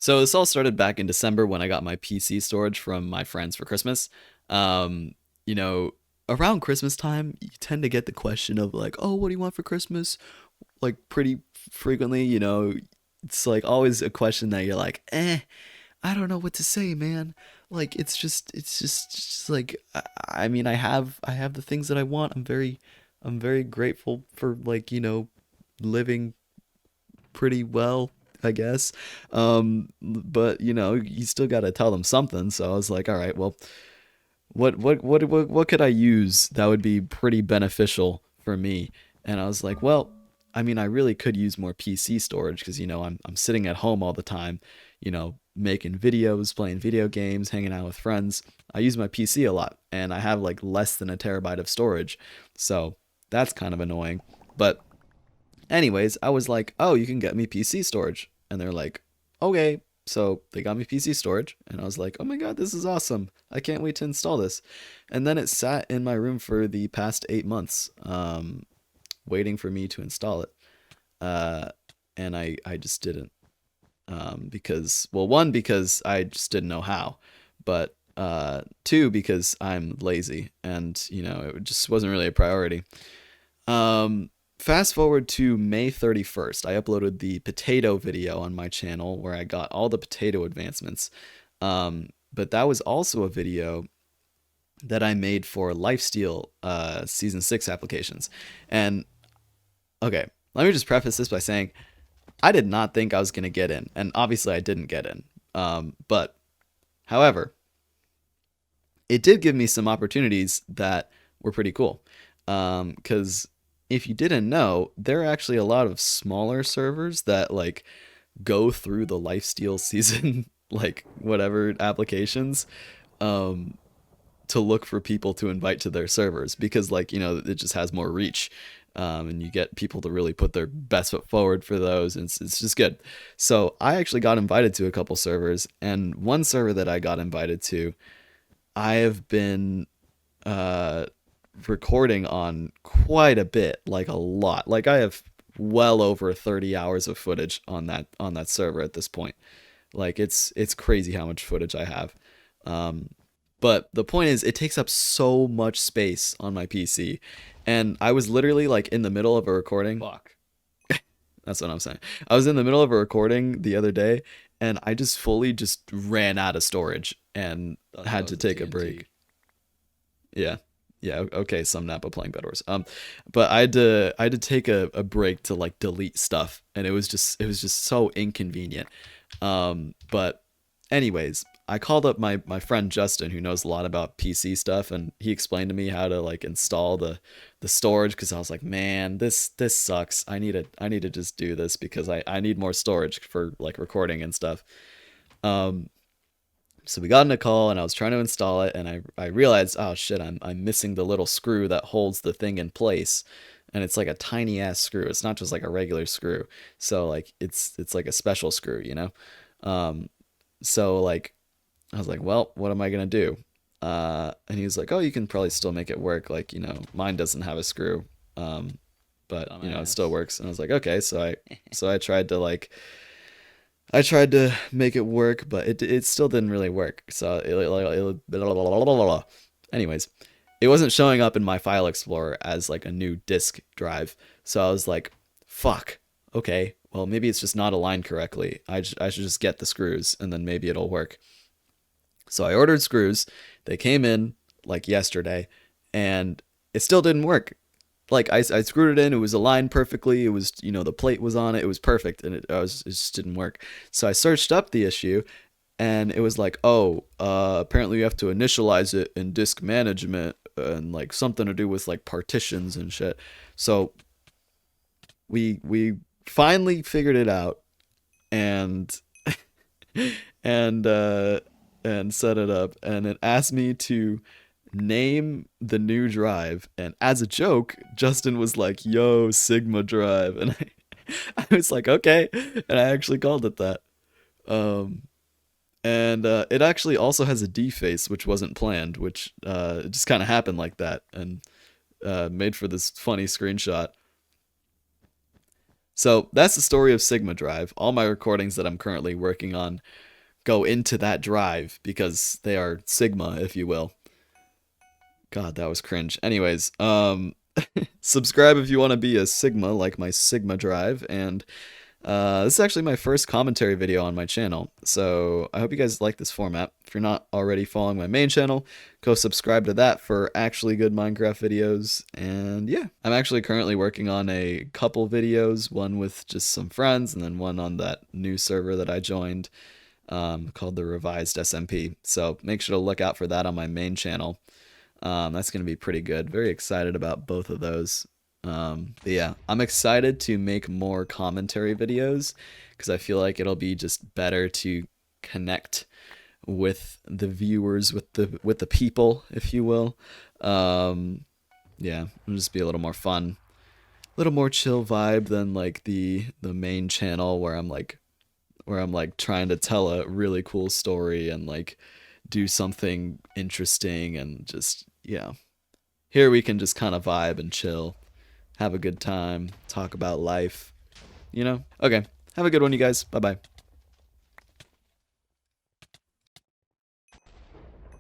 So this all started back in December when I got my PC storage from my friends for Christmas. Um, you know, around Christmas time, you tend to get the question of like, "Oh, what do you want for Christmas?" Like pretty frequently, it's like always a question that you're like, I don't know what to say, man. Like it's just like I mean, I have the things that I want. I'm very grateful for like, living pretty well, I guess. But you still got to tell them something. So I was like, all right, well, what could I use that would be pretty beneficial for me? And I was like, well, I mean, I really could use more PC storage because I'm sitting at home all the time, making videos, playing video games, hanging out with friends. I use my PC a lot, and I have like less than a terabyte of storage, so that's kind of annoying. But anyways, I was like, oh, you can get me PC storage. And they're like, okay. So they got me PC storage. And I was like, oh my God, this is awesome. I can't wait to install this. And then it sat in my room for the past 8 months, waiting for me to install it. Uh, and I just didn't. Because, well, one, because I just didn't know how. But two, because I'm lazy. And, it just wasn't really a priority. Um, Fast forward to May 31st. I uploaded the potato video on my channel where I got all the potato advancements. But that was also a video that I made for Lifesteal Season 6 applications. And okay, let me just preface this by saying I did not think I was going to get in. And obviously, I didn't get in. But however, it did give me some opportunities that were pretty cool. Because if you didn't know, there are actually a lot of smaller servers that like go through the lifesteal season, like whatever applications, um, to look for people to invite to their servers because like it just has more reach. And you get people to really put their best foot forward for those, and it's just good. So I actually got invited to a couple servers, and one server that I got invited to, I have been uh, recording on quite a bit, like a lot. Like I have well over 30 hours of footage on that server at this point. Like it's crazy how much footage I have. Um, but the point is, it takes up so much space on my PC, and I was literally like in the middle of a recording. Fuck. That's what I'm saying. I was in the middle of a recording the other day, and I just fully just ran out of storage and Thought that had was to the take a TNT. break. Yeah. Yeah, okay, some Napa playing Bed Wars. But I had to take a break to like delete stuff, and it was just so inconvenient. But anyways, I called up my friend Justin, who knows a lot about PC stuff, and he explained to me how to like install the storage because I was like, man, this sucks. I need to just do this because I need more storage for like recording and stuff. Um, so we got in a call and I was trying to install it, and I realized, oh shit, I'm missing the little screw that holds the thing in place. And it's like a tiny ass screw. It's not just like a regular screw. So like it's like a special screw. Um so like I was like, well, what am I gonna do? And he was like, oh, you can probably still make it work. Like, mine doesn't have a screw. But it still Dumbass. works. And I was like, okay, so I tried to make it work, but it still didn't really work. So anyways, it wasn't showing up in my file explorer as like a new disk drive. So I was like, fuck. Okay, well maybe it's just not aligned correctly. I should just get the screws and then maybe it'll work. So I ordered screws. They came in like yesterday, and it still didn't work. Like I screwed it in, it was aligned perfectly. It was, the plate was on it, it was perfect, and it just didn't work. So I searched up the issue, and it was like, oh, apparently you have to initialize it in disk management and like something to do with like partitions and shit. So we finally figured it out, and and uh and set it up, and it asked me to name the new drive, and as a joke Justin was like, yo, Sigmadrive, and I was like, okay, and I actually called it that. um and it actually also has a deface, which wasn't planned, which it just kind of happened like that, and made for this funny screenshot. So that's the story of Sigmadrive. All my recordings that I'm currently working on go into that drive because they are Sigma, if you will. God, that was cringe. Anyways, subscribe if you want to be a Sigma like my Sigma Drive, and this is actually my first commentary video on my channel, so I hope you guys like this format. If you're not already following my main channel, go subscribe to that for actually good Minecraft videos, and yeah. I'm actually currently working on a couple videos, one with just some friends, and then one on that new server that I joined, called the Revised SMP, so make sure to look out for that on my main channel. That's going to be pretty good. Very excited about both of those. But yeah, I'm excited to make more commentary videos because I feel like it'll be just better to connect with the viewers, with the people, if you will. Yeah, it'll just be a little more fun, a little more chill vibe than like the main channel where I'm like trying to tell a really cool story and like do something interesting and just yeah. Here we can just kind of vibe and chill, have a good time, talk about life, you know? Okay. Have a good one, you guys. Bye bye.